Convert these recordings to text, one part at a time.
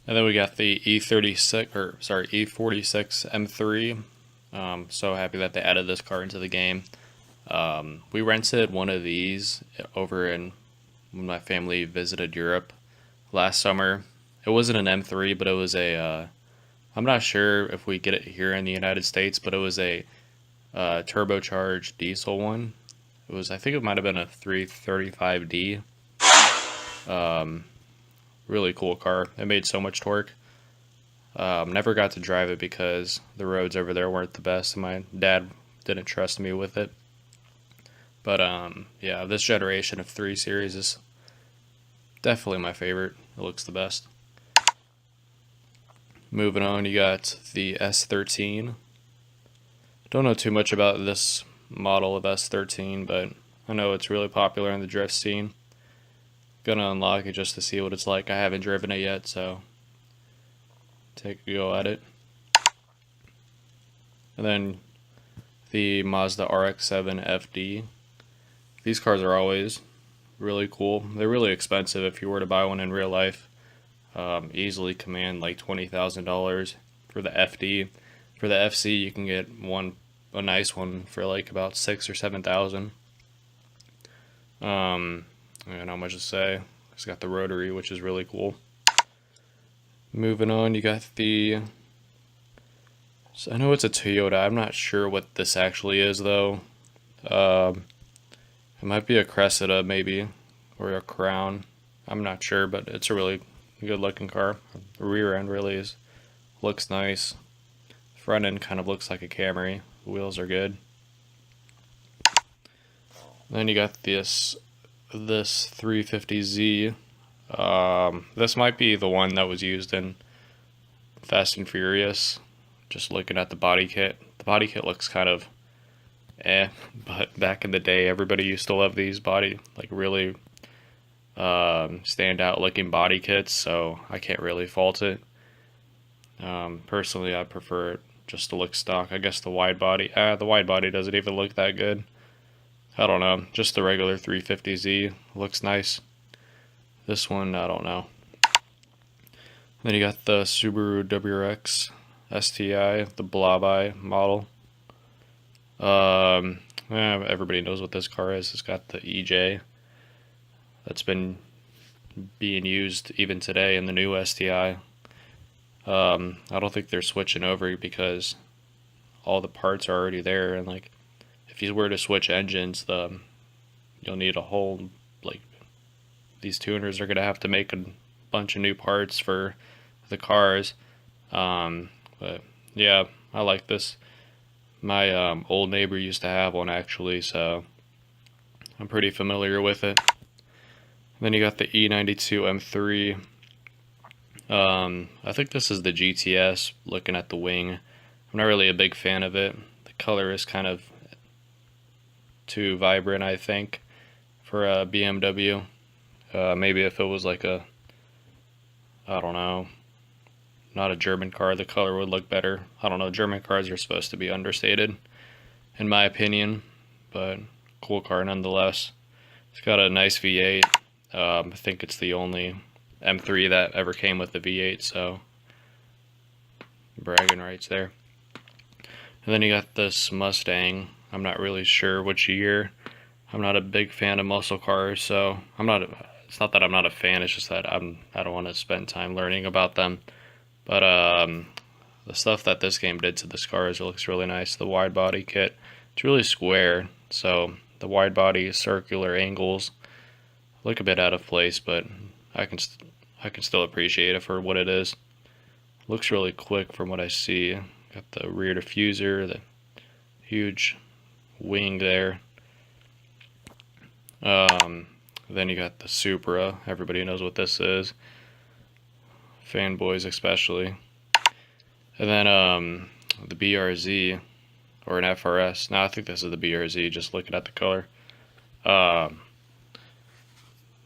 And then we got the E46 M3. So happy that they added this car into the game. We rented one of these over when my family visited Europe last summer. It wasn't an M3, but it was I'm not sure if we get it here in the United States, but it was a turbocharged diesel one. I think it might have been a 335D. Really cool car. It made so much torque. Never got to drive it because the roads over there weren't the best, and my dad didn't trust me with it. But yeah, this generation of 3 Series is definitely my favorite. It looks the best. Moving on, you got the S13. Don't know too much about this model of S13, but I know it's really popular in the drift scene. Gonna unlock it just to see what it's like. I haven't driven it yet, so take a go at it. And then the Mazda RX-7 FD. These cars are always really cool. They're really expensive if you were to buy one in real life. Easily command like $20,000 for the FD. For the FC, you can get a nice one for like about 6 or 7,000. Not much to say. It's got the rotary, which is really cool. Moving on, you got so I know it's a Toyota. I'm not sure what this actually is though. It might be a Cressida maybe, or a Crown. I'm not sure, but it's a really good looking car. The rear end really looks nice. Front end kind of looks like a Camry. The wheels are good. Then you got this 350Z. This might be the one that was used in Fast and Furious. Just looking at the body kit. The body kit looks kind of but back in the day, everybody used to love these really stand out looking body kits, so I can't really fault it. Personally, I prefer it just to look stock. I guess the wide body doesn't even look that good. I don't know, just the regular 350Z looks nice. This one, I don't know. Then you got the Subaru WRX STI, the Blob Eye model. Everybody knows what this car is. It's got the EJ that's been being used even today in the new STI. I don't think they're switching over because all the parts are already there, and like if you were to switch engines, you'll need a whole these tuners are gonna have to make a bunch of new parts for the cars. But yeah, I like this. My old neighbor used to have one actually, so I'm pretty familiar with it. Then you got the E92 M3. I think this is the GTS, looking at the wing. I'm not really a big fan of it. The color is kind of too vibrant, I think, for a BMW. Maybe if it was like I don't know, not a German car, the color would look better. I don't know, German cars are supposed to be understated, in my opinion, but cool car nonetheless. It's got a nice V8. I think it's the only M3 that ever came with the V8, so bragging rights there. And then you got this Mustang. I'm not really sure which year. I'm not a big fan of muscle cars, so it's not that I'm not a fan, it's just that I don't want to spend time learning about them. But the stuff that this game did to this car looks really nice. The wide body kit, it's really square, so the wide body circular angles look a bit out of place, but I can still appreciate it for what it is. Looks really quick from what I see. Got the rear diffuser, the huge wing there. Then you got the Supra. Everybody knows what this is. Fanboys especially. And then the BRZ, or an FRS. No, I think this is the BRZ, just looking at the color.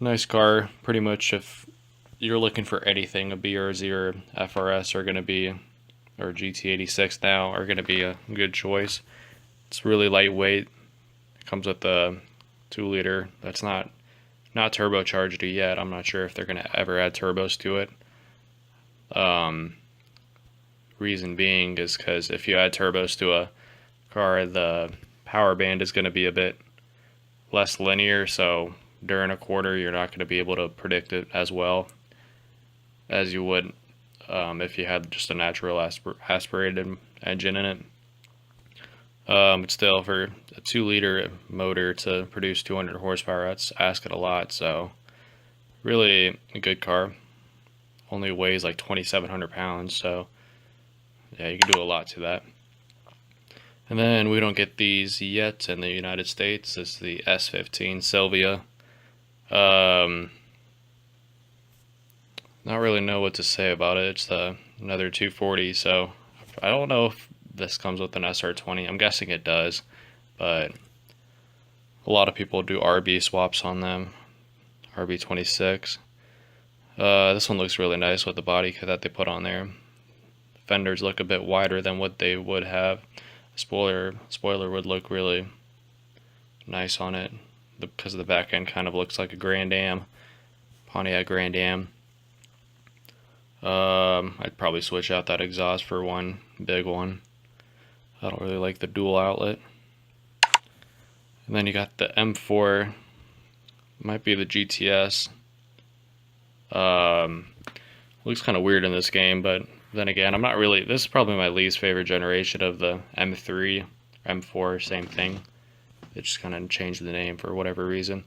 Nice car. Pretty much if you're looking for anything, a BRZ or FRS are going to be, or GT86 now, are going to be a good choice. It's really lightweight. It comes with a 2-liter. That's not turbocharged yet. I'm not sure if they're going to ever add turbos to it. Reason being is because if you add turbos to a car, the power band is going to be a bit less linear, so during a quarter you're not going to be able to predict it as well as you would if you had just a natural aspirated engine in it. But still, for a 2-liter motor to produce 200 horsepower, that's asking a lot. So really a good car. Only weighs like 2,700 pounds, so yeah, you can do a lot to that. And then we don't get these yet in the United States. This is the S15 Silvia. Not really know what to say about it. It's another 240, so I don't know if this comes with an SR20. I'm guessing it does, but a lot of people do RB swaps on them. RB26. This one looks really nice with the body kit that they put on there. Fenders look a bit wider than what they would have. Spoiler would look really nice on it because the back end kind of looks like a Grand Am, Pontiac Grand Am. I'd probably switch out that exhaust for one big one. I don't really like the dual outlet. And then you got the M4, might be the GTS. Looks kind of weird in this game, but then again, I'm not really, this is probably my least favorite generation of the M3, M4, same thing. They just kind of changed the name for whatever reason.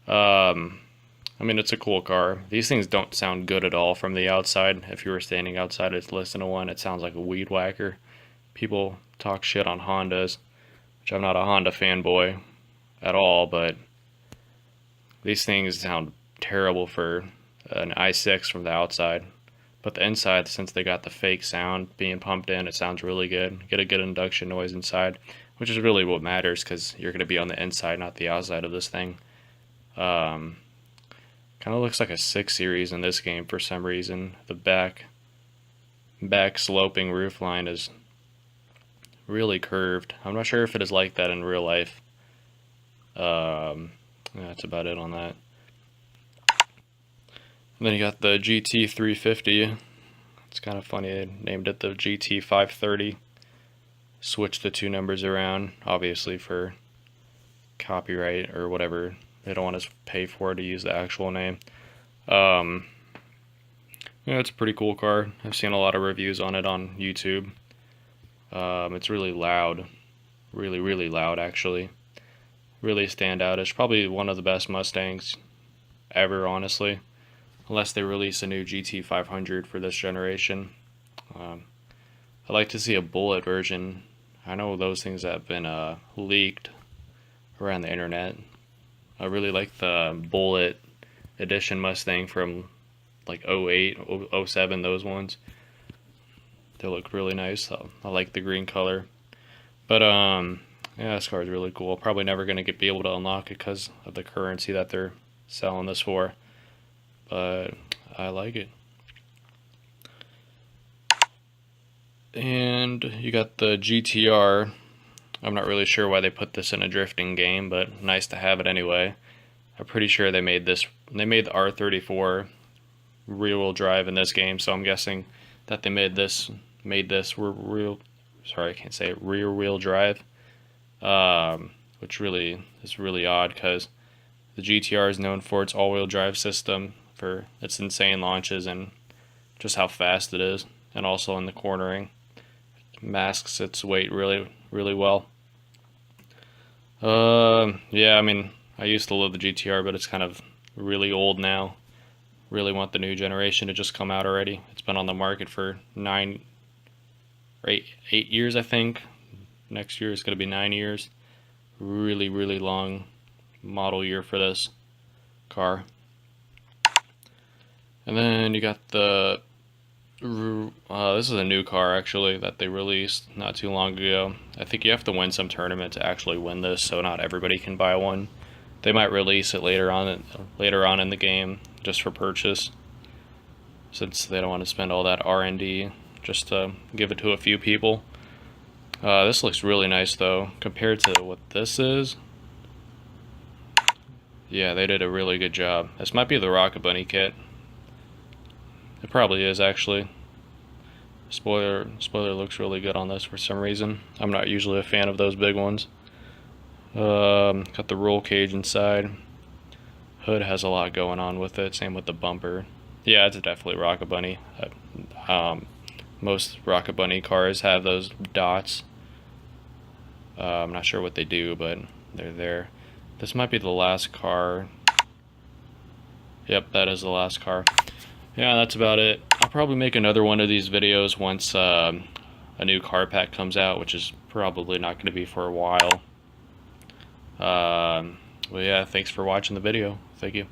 I mean, it's a cool car. These things don't sound good at all from the outside. If you were standing outside to listen to one, it sounds like a weed whacker. People talk shit on Hondas, which I'm not a Honda fanboy at all, but these things sound terrible for an i6 from the outside. But the inside, since they got the fake sound being pumped in, it sounds really good. Get a good induction noise inside, which is really what matters because you're going to be on the inside, not the outside of this thing. Kind of looks like a 6 Series in this game for some reason. The back sloping roofline is really curved. I'm not sure if it is like that in real life. That's about it on that. And then you got the GT350. It's kind of funny, they named it the GT530. Switched the two numbers around, obviously for copyright or whatever. They don't want us to pay for it to use the actual name. Yeah, it's a pretty cool car. I've seen a lot of reviews on it on YouTube. It's really loud. Really, really loud, actually. Really stand out. It's probably one of the best Mustangs ever, honestly. Unless they release a new GT500 for this generation. I'd like to see a Bullet version. I know those things have been leaked around the internet. I really like the Bullet Edition Mustang from like 08, 07, those ones. They look really nice. I like the green color. But yeah, this car is really cool. Probably never going to be able to unlock it because of the currency that they're selling this for. But I like it. And you got the GTR. I'm not really sure why they put this in a drifting game, but nice to have it anyway. I'm pretty sure they made the R34 rear-wheel drive in this game, so I'm guessing that they made this rear-wheel drive, which really is really odd because the GTR is known for its all-wheel drive system, for its insane launches and just how fast it is, and also in the cornering. It masks its weight really, really well. Yeah, I mean, I used to love the GTR, but it's kind of really old now. Really want the new generation to just come out already. It's been on the market for 8 years, I think. Next year is going to be 9 years. Really, really long model year for this car. And then you got the this is a new car actually that they released not too long ago. I think you have to win some tournament to actually win this, so not everybody can buy one. They might release it later on in the game just for purchase, since they don't want to spend all that R&D just to give it to a few people. This looks really nice though compared to what this is. Yeah, they did a really good job. This might be the Rocket Bunny kit. probably is actually. Spoiler looks really good on this for some reason. I'm not usually a fan of those big ones. Got the roll cage inside. Hood has a lot going on with it. Same with the bumper. Yeah, it's definitely Rocket Bunny. Most Rocket Bunny cars have those dots. I'm not sure what they do, but they're there. This might be the last car. Yep, that is the last car. Yeah, that's about it. I'll probably make another one of these videos once a new car pack comes out, which is probably not going to be for a while. Well, yeah, thanks for watching the video. Thank you.